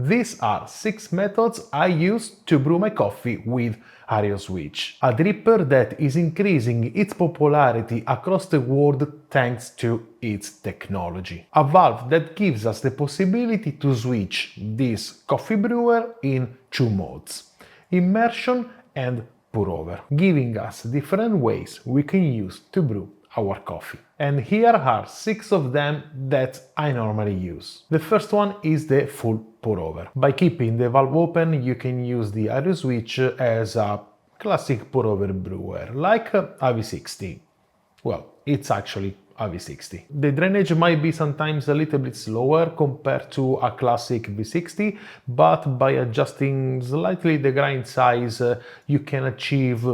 These are 6 methods I use to brew my coffee with Hario Switch, a dripper that is increasing its popularity across the world thanks to its technology. A valve that gives us the possibility to switch this coffee brewer in 2 modes: immersion and pour over, giving us different ways we can use to brew our coffee. And here are 6 of them that I normally use. The first one is the full pour over. By keeping the valve open, you can use the Hario Switch as a classic pour over brewer, like a V60. Well, it's actually a V60. The drainage might be sometimes a little bit slower compared to a classic V60, but by adjusting slightly the grind size, you can achieve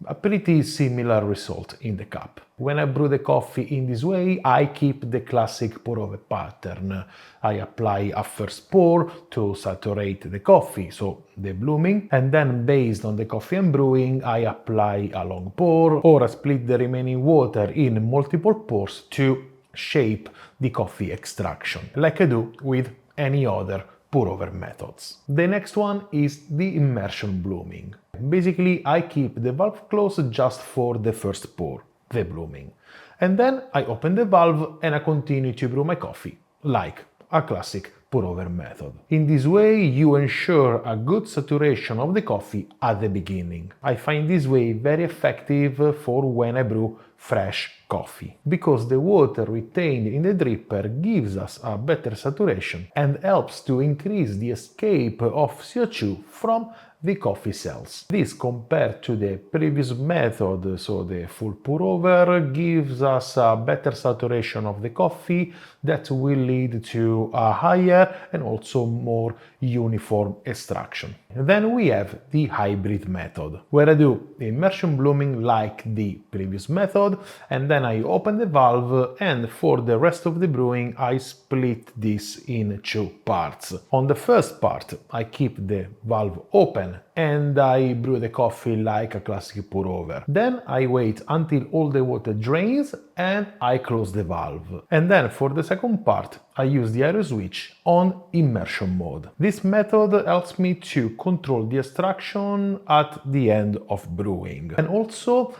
a pretty similar result in the cup. When I brew the coffee in this way, I keep the classic pour over pattern. I apply a first pour to saturate the coffee, so the blooming, and then based on the coffee I'm brewing, I apply a long pour or I split the remaining water in multiple pours to shape the coffee extraction, like I do with any other pour over methods. The next one is the immersion blooming. Basically, I keep the valve closed just for the first pour, the blooming. And then I open the valve and I continue to brew my coffee, like a classic pour over method. In this way, you ensure a good saturation of the coffee at the beginning. I find this way very effective for when I brew fresh coffee, because the water retained in the dripper gives us a better saturation and helps to increase the escape of CO2 from the coffee cells. This, compared to the previous method, so the full pour over, gives us a better saturation of the coffee that will lead to a higher and also more uniform extraction. Then we have the hybrid method, where I do immersion blooming like the previous method, and then I open the valve, and for the rest of the brewing I split this in 2 parts. On the first part I keep the valve open and I brew the coffee like a classic pour over. Then I wait until all the water drains and I close the valve. And then for the second part I use the Hario Switch on immersion mode. This method helps me to control the extraction at the end of brewing. And also,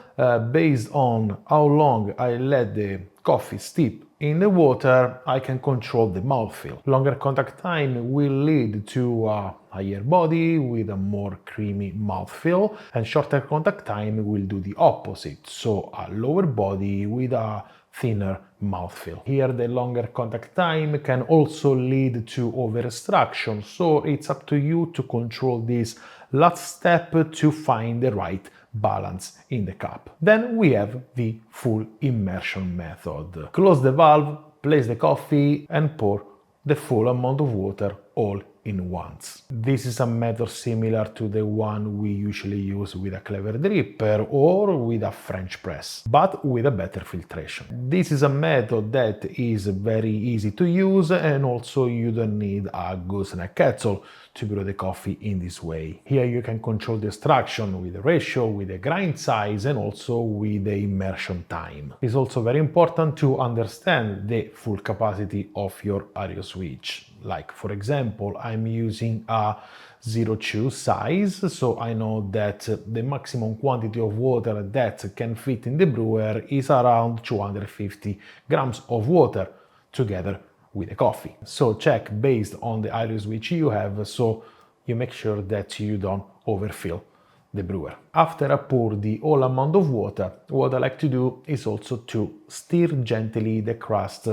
based on how long I let the coffee steep in the water, I can control the mouthfeel. Longer contact time will lead to a higher body with a more creamy mouthfeel, and shorter contact time will do the opposite, so a lower body with a thinner mouthfeel. Here the longer contact time can also lead to over extraction, so it's up to you to control this last step to find the right balance in the cup. Then we have the full immersion method. Close the valve, place the coffee and pour the full amount of water all in once. This is a method similar to the one we usually use with a clever dripper or with a French press, but with a better filtration. This is a method that is very easy to use, and also you don't need a gooseneck kettle to brew the coffee in this way. Here you can control the extraction with the ratio, with the grind size, and also with the immersion time. It's also very important to understand the full capacity of your Hario Switch. Like, for example, I'm using a 0.2 size, so I know that the maximum quantity of water that can fit in the brewer is around 250 grams of water together with the coffee. So check based on the Hario Switch you have, so you make sure that you don't overfill the brewer. After I pour the whole amount of water, what I like to do is also to stir gently the crust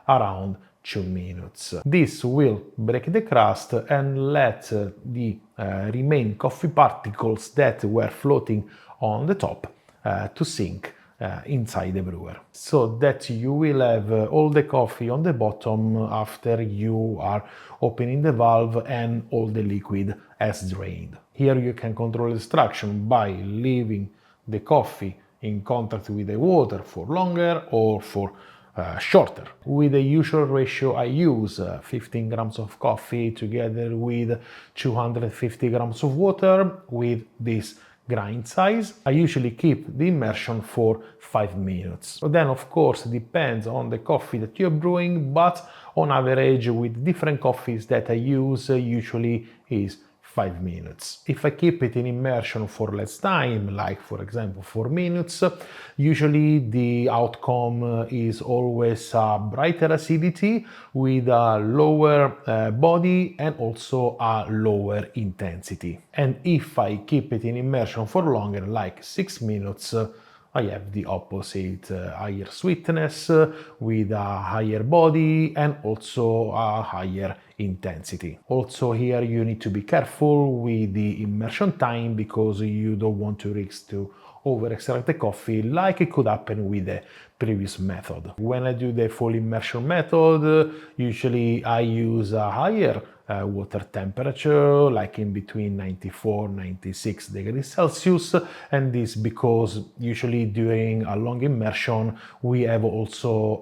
around 2 minutes. This will break the crust and let the remaining coffee particles that were floating on the top to sink inside the brewer, so that you will have all the coffee on the bottom after you are opening the valve and all the liquid has drained. Here you can control extraction by leaving the coffee in contact with the water for longer or for shorter. With the usual ratio I use, 15 grams of coffee together with 250 grams of water with this grind size. I usually keep the immersion for 5 minutes. Then of course depends on the coffee that you're brewing, but on average with different coffees that I use usually is 5 minutes. If I keep it in immersion for less time, like for example 4 minutes, usually the outcome is always a brighter acidity with a lower body and also a lower intensity. And if I keep it in immersion for longer, like 6 minutes, I have the opposite, higher sweetness with a higher body and also a higher intensity. Also here you need to be careful with the immersion time because you don't want to risk to over extract the coffee like it could happen with the previous method. When I do the full immersion method, usually I use a higher water temperature, like in between 94-96 degrees Celsius, and this because usually during a long immersion we have also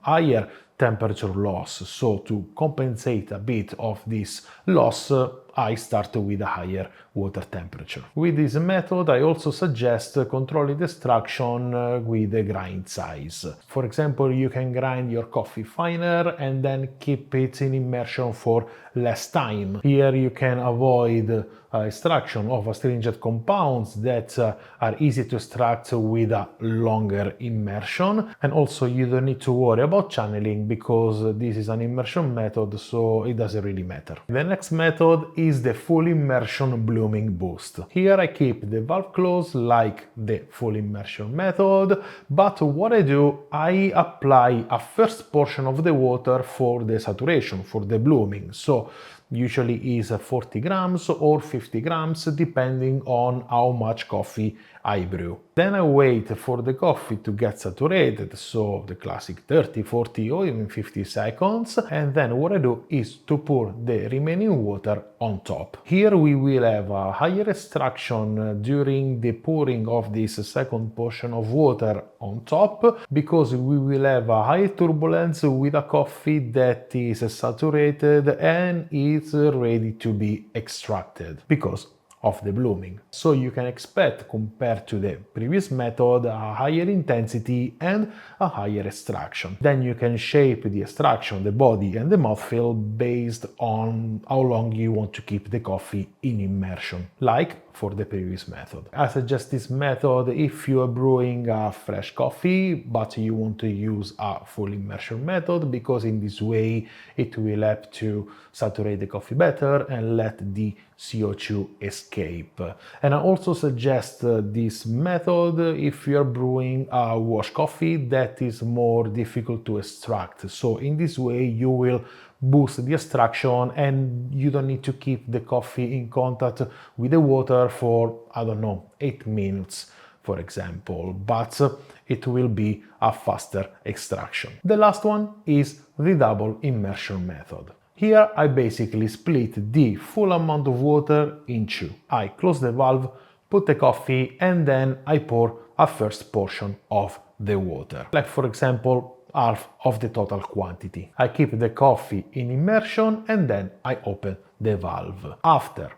higher temperature loss. So to compensate a bit of this loss, I start with a higher water temperature. With this method, I also suggest controlling the extraction with the grind size. For example, you can grind your coffee finer and then keep it in immersion for less time. Here you can avoid extraction of astringent compounds that are easy to extract with a longer immersion, and also you don't need to worry about channeling because this is an immersion method, so it doesn't really matter. The next method is the full immersion blooming boost. Here I keep the valve closed like the full immersion method, but what I do, I apply a first portion of the water for the saturation, for the blooming. So usually is 40 grams or 50 grams depending on how much coffee I brew. Then I wait for the coffee to get saturated, so the classic 30, 40 or even 50 seconds, and then what I do is to pour the remaining water on top. Here we will have a higher extraction during the pouring of this second portion of water on top because we will have a high turbulence with a coffee that is saturated and is ready to be extracted because of the blooming. So you can expect, compared to the previous method, a higher intensity and a higher extraction. Then you can shape the extraction, the body and the mouthfeel based on how long you want to keep the coffee in immersion, like for the previous method. I suggest this method if you are brewing a fresh coffee but you want to use a full immersion method, because in this way it will help to saturate the coffee better and let the CO2 escape. And I also suggest this method if you are brewing a wash coffee that is more difficult to extract. So in this way you will boost the extraction and you don't need to keep the coffee in contact with the water for, I don't know, 8 minutes, for example, but it will be a faster extraction. The last one is the double immersion method. Here I basically split the full amount of water in two. I close the valve, put the coffee, and then I pour a first portion of the water. Like for example, half of the total quantity. I keep the coffee in immersion and then I open the valve. After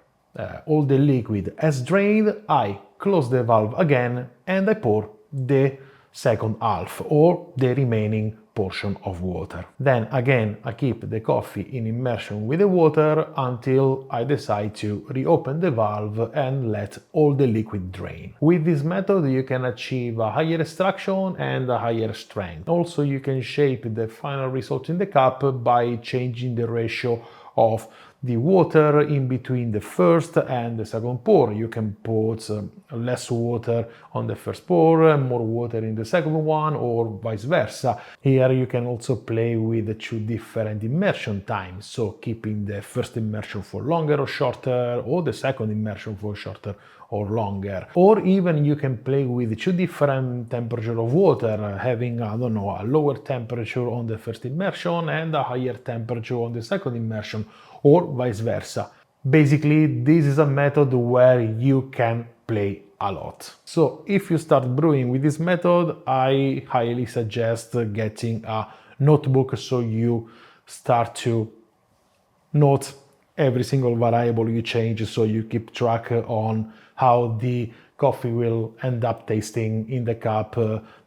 all the liquid has drained, I close the valve again and I pour the second half or the remaining portion of water. Then again I keep the coffee in immersion with the water until I decide to reopen the valve and let all the liquid drain. With this method you can achieve a higher extraction and a higher strength. Also you can shape the final result in the cup by changing the ratio of the water in between the first and the second pour. You can put less water on the first pour and more water in the second one, or vice versa. Here you can also play with the two different immersion times, so keeping the first immersion for longer or shorter, or the second immersion for shorter or longer. Or even you can play with two different temperature of water, having, I don't know, a lower temperature on the first immersion and a higher temperature on the second immersion, or vice versa. Basically, this is a method where you can play a lot. So if you start brewing with this method, I highly suggest getting a notebook so you start to note every single variable you change, so you keep track on how the coffee will end up tasting in the cup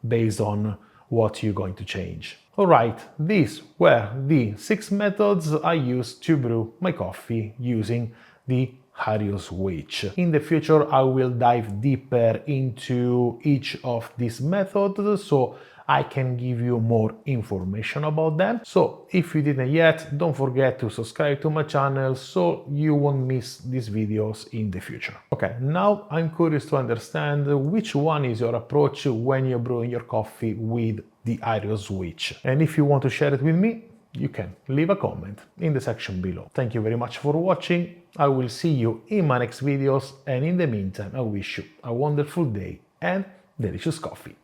based on what you're going to change. Alright, these were the 6 methods I used to brew my coffee using the Hario Switch. In the future I will dive deeper into each of these methods so I can give you more information about them. So if you didn't yet, don't forget to subscribe to my channel so you won't miss these videos in the future. Okay, now I'm curious to understand which one is your approach when you're brewing your coffee with the Hario Switch. And if you want to share it with me, you can leave a comment in the section below. Thank you very much for watching. I will see you in my next videos, and in the meantime I wish you a wonderful day and delicious coffee.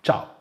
Ciao!